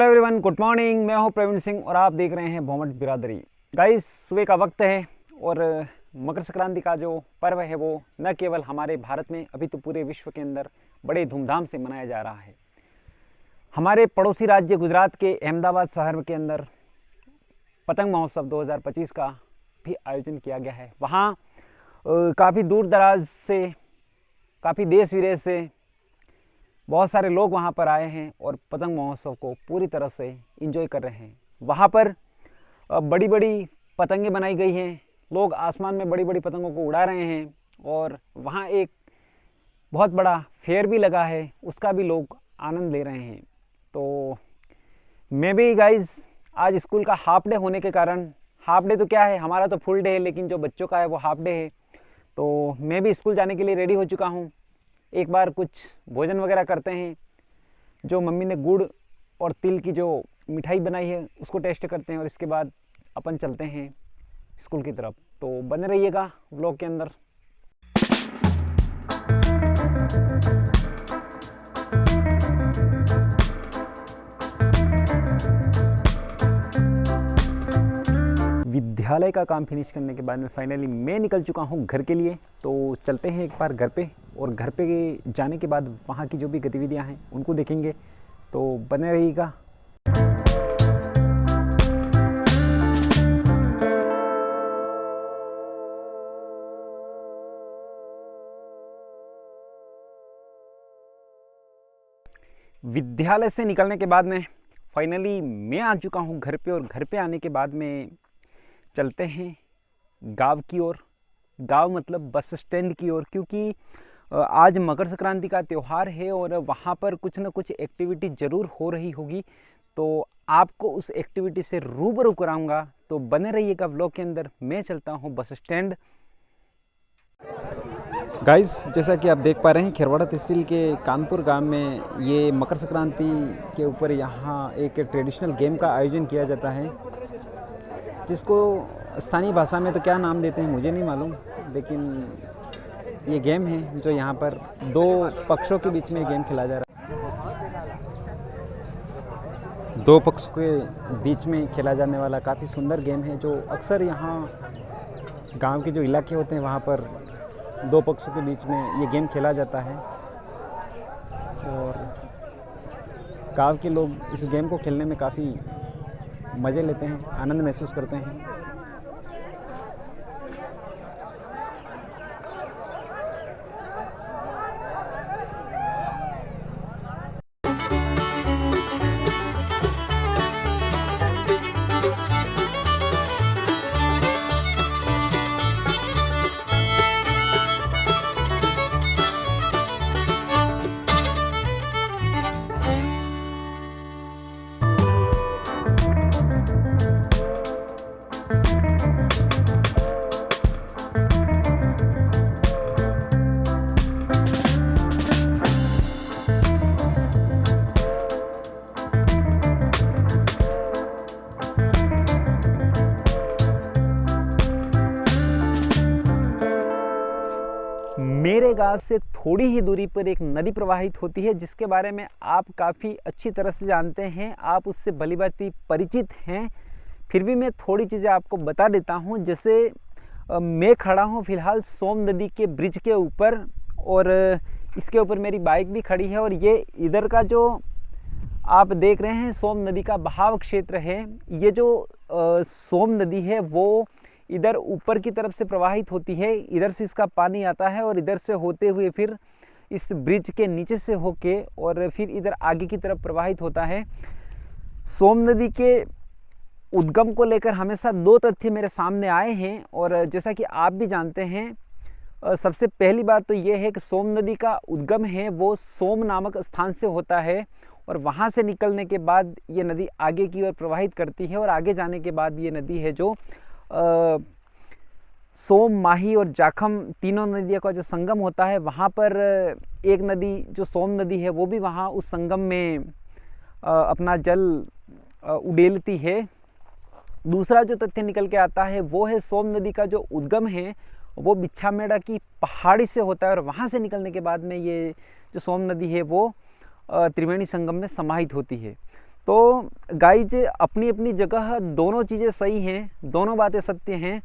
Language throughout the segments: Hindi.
Hello everyone, good morning. मैं हूं प्रवीण सिंह और आप देख रहे हैं भोमट बिरादरी। गाइस, सुबह का वक्त है और मकर संक्रांति का जो पर्व है वो न केवल हमारे भारत में अभी तो पूरे विश्व के अंदर बड़े धूमधाम से मनाया जा रहा है। हमारे पड़ोसी राज्य गुजरात के अहमदाबाद शहर के अंदर पतंग महोत्सव 2025 का भी आयोजन किया गया है। वहाँ काफ़ी दूर दराज से, काफ़ी देश विदेश से बहुत सारे लोग वहाँ पर आए हैं और पतंग महोत्सव को पूरी तरह से एंजॉय कर रहे हैं। वहाँ पर बड़ी बड़ी पतंगें बनाई गई हैं, लोग आसमान में बड़ी बड़ी पतंगों को उड़ा रहे हैं और वहाँ एक बहुत बड़ा फेयर भी लगा है, उसका भी लोग आनंद ले रहे हैं। तो मैं भी गाइस आज स्कूल का हाफ डे होने के कारण, हाफ डे तो क्या है, हमारा तो फुल डे है, लेकिन जो बच्चों का है वो हाफ डे है, तो मैं भी स्कूल जाने के लिए रेडी हो चुका हूँ। एक बार कुछ भोजन वगैरह करते हैं, जो मम्मी ने गुड़ और तिल की जो मिठाई बनाई है उसको टेस्ट करते हैं और इसके बाद अपन चलते हैं स्कूल की तरफ। तो बने रहिएगा व्लॉग के अंदर। विद्यालय का काम फिनिश करने के बाद में फाइनली मैं निकल चुका हूँ घर के लिए। तो चलते हैं एक बार घर पे, और घर पे जाने के बाद वहाँ की जो भी गतिविधियाँ हैं उनको देखेंगे, तो बने रहिएगा। विद्यालय से निकलने के बाद में फाइनली मैं आ चुका हूँ घर पे, और घर पे आने के बाद में चलते हैं गांव की ओर। गांव मतलब बस स्टैंड की ओर, क्योंकि आज मकर संक्रांति का त्यौहार है और वहाँ पर कुछ न कुछ एक्टिविटी ज़रूर हो रही होगी, तो आपको उस एक्टिविटी से रूबरू कराऊंगा। तो बने रहिएगा व्लॉग के अंदर। मैं चलता हूँ बस स्टैंड। गाइस, जैसा कि आप देख पा रहे हैं, खेरवाड़ा तहसील के कानपुर गांव में ये मकर संक्रांति के ऊपर यहाँ एक ट्रेडिशनल गेम का आयोजन किया जाता है, जिसको स्थानीय भाषा में तो क्या नाम देते हैं मुझे नहीं मालूम, लेकिन ये गेम है जो यहाँ पर दो पक्षों के बीच में गेम खेला जा रहा है। दो पक्षों के बीच में खेला जाने वाला काफ़ी सुंदर गेम है, जो अक्सर यहाँ गांव के जो इलाके होते हैं वहाँ पर दो पक्षों के बीच में ये गेम खेला जाता है। और गांव के लोग इस गेम को खेलने में काफ़ी मज़े लेते हैं, आनंद महसूस करते हैं। मेरे गांव से थोड़ी ही दूरी पर एक नदी प्रवाहित होती है, जिसके बारे में आप काफ़ी अच्छी तरह से जानते हैं, आप उससे भलीभांति परिचित हैं। फिर भी मैं थोड़ी चीज़ें आपको बता देता हूं। जैसे मैं खड़ा हूं फिलहाल सोम नदी के ब्रिज के ऊपर, और इसके ऊपर मेरी बाइक भी खड़ी है, और ये इधर का जो आप देख रहे हैं सोम नदी का बहाव क्षेत्र है। ये जो सोम नदी है वो इधर ऊपर की तरफ से प्रवाहित होती है, इधर से इसका पानी आता है और इधर से होते हुए फिर इस ब्रिज के नीचे से होके और फिर इधर आगे की तरफ प्रवाहित होता है। सोम नदी के उद्गम को लेकर हमेशा दो तथ्य मेरे सामने आए हैं, और जैसा कि आप भी जानते हैं, सबसे पहली बात तो ये है कि सोम नदी का उद्गम है वो सोम नामक स्थान से होता है, और वहाँ से निकलने के बाद ये नदी आगे की ओर प्रवाहित करती है, और आगे जाने के बाद ये नदी है जो सोम, माही और जाखम तीनों नदियों का जो संगम होता है, वहाँ पर एक नदी जो सोम नदी है वो भी वहाँ उस संगम में अपना जल उड़ेलती है। दूसरा जो तथ्य निकल के आता है वो है सोम नदी का जो उद्गम है वो बिच्छामेड़ा की पहाड़ी से होता है, और वहाँ से निकलने के बाद में ये जो सोम नदी है वो त्रिवेणी संगम में समाहित होती है। तो गाइज अपनी अपनी जगह दोनों चीज़ें सही हैं, दोनों बातें सत्य हैं।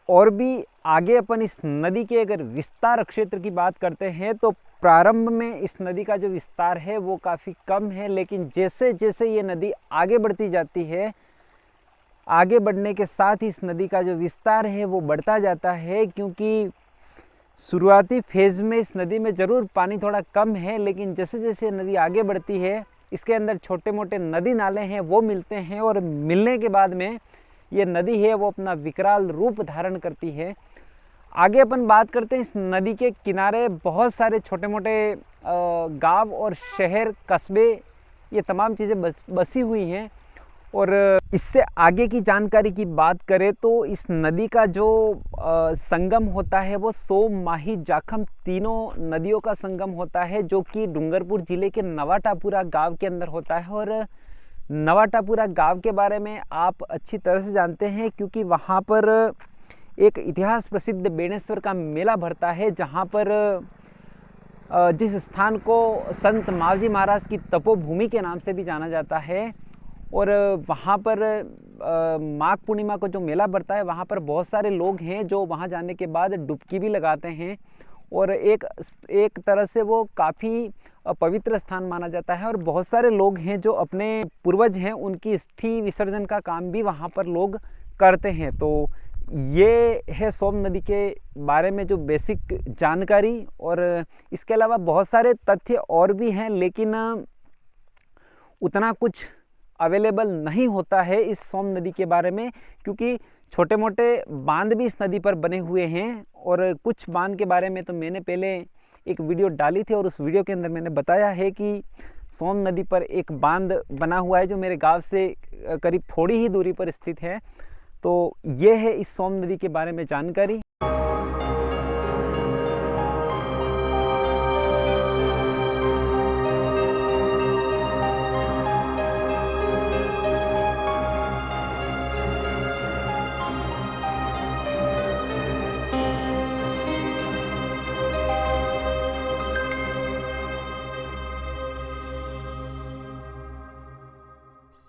और भी आगे अपन इस नदी के अगर विस्तार क्षेत्र की बात करते हैं तो प्रारंभ में इस नदी का जो विस्तार है वो काफ़ी कम है, लेकिन जैसे जैसे ये नदी आगे बढ़ती जाती है, आगे बढ़ने के साथ ही इस नदी का जो विस्तार है वो बढ़ता जाता है। क्योंकि शुरुआती फेज़ में इस नदी में ज़रूर पानी थोड़ा कम है, लेकिन जैसे जैसे नदी आगे बढ़ती है इसके अंदर छोटे मोटे नदी नाले हैं वो मिलते हैं, और मिलने के बाद में ये नदी है वो अपना विकराल रूप धारण करती है। आगे अपन बात करते हैं, इस नदी के किनारे बहुत सारे छोटे मोटे गांव और शहर, कस्बे, ये तमाम चीज़ें बसी हुई हैं। और इससे आगे की जानकारी की बात करें तो इस नदी का जो संगम होता है वो सोम, माही, जाखम तीनों नदियों का संगम होता है, जो कि डूंगरपुर ज़िले के नवाटापुरा गांव के अंदर होता है। और नवाटापुरा गांव के बारे में आप अच्छी तरह से जानते हैं क्योंकि वहाँ पर एक इतिहास प्रसिद्ध बेणेश्वर का मेला भरता है, जहाँ पर जिस स्थान को संत मावजी महाराज की तपोभूमि के नाम से भी जाना जाता है। और वहाँ पर माघ पूर्णिमा को जो मेला भरता है वहाँ पर बहुत सारे लोग हैं जो वहाँ जाने के बाद डुबकी भी लगाते हैं, और एक तरह से वो काफ़ी पवित्र स्थान माना जाता है। और बहुत सारे लोग हैं जो अपने पूर्वज हैं उनकी अस्थि विसर्जन का काम भी वहाँ पर लोग करते हैं। तो ये है सोम नदी के बारे में जो बेसिक जानकारी। और इसके अलावा बहुत सारे तथ्य और भी हैं, लेकिन उतना कुछ अवेलेबल नहीं होता है इस सोम नदी के बारे में, क्योंकि छोटे मोटे बांध भी इस नदी पर बने हुए हैं। और कुछ बांध के बारे में तो मैंने पहले एक वीडियो डाली थी, और उस वीडियो के अंदर मैंने बताया है कि सोम नदी पर एक बांध बना हुआ है जो मेरे गांव से करीब थोड़ी ही दूरी पर स्थित है। तो ये है इस सोम नदी के बारे में जानकारी।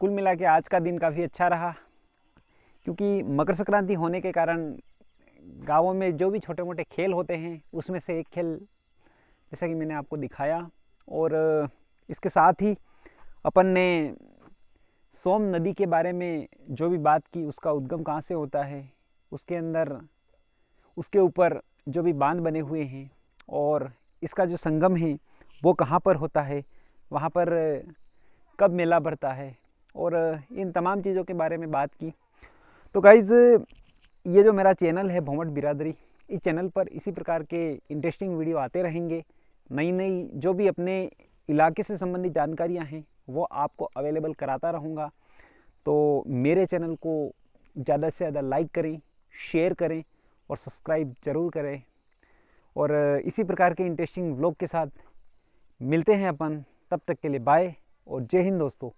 कुल मिला के आज का दिन काफ़ी अच्छा रहा, क्योंकि मकर संक्रांति होने के कारण गाँवों में जो भी छोटे मोटे खेल होते हैं उसमें से एक खेल जैसा कि मैंने आपको दिखाया। और इसके साथ ही अपन ने सोम नदी के बारे में जो भी बात की, उसका उद्गम कहाँ से होता है, उसके अंदर उसके ऊपर जो भी बांध बने हुए हैं, और इसका जो संगम है वो कहाँ पर होता है, वहाँ पर कब मेला भरता है, और इन तमाम चीज़ों के बारे में बात की। तो गाइज़ ये जो मेरा चैनल है भोमट बिरादरी, इस चैनल पर इसी प्रकार के इंटरेस्टिंग वीडियो आते रहेंगे। नई नई जो भी अपने इलाके से संबंधित जानकारियां हैं वो आपको अवेलेबल कराता रहूँगा। तो मेरे चैनल को ज़्यादा से ज़्यादा लाइक करें, शेयर करें और सब्सक्राइब ज़रूर करें। और इसी प्रकार के इंटरेस्टिंग व्लॉग के साथ मिलते हैं अपन। तब तक के लिए बाय और जय हिंद दोस्तों।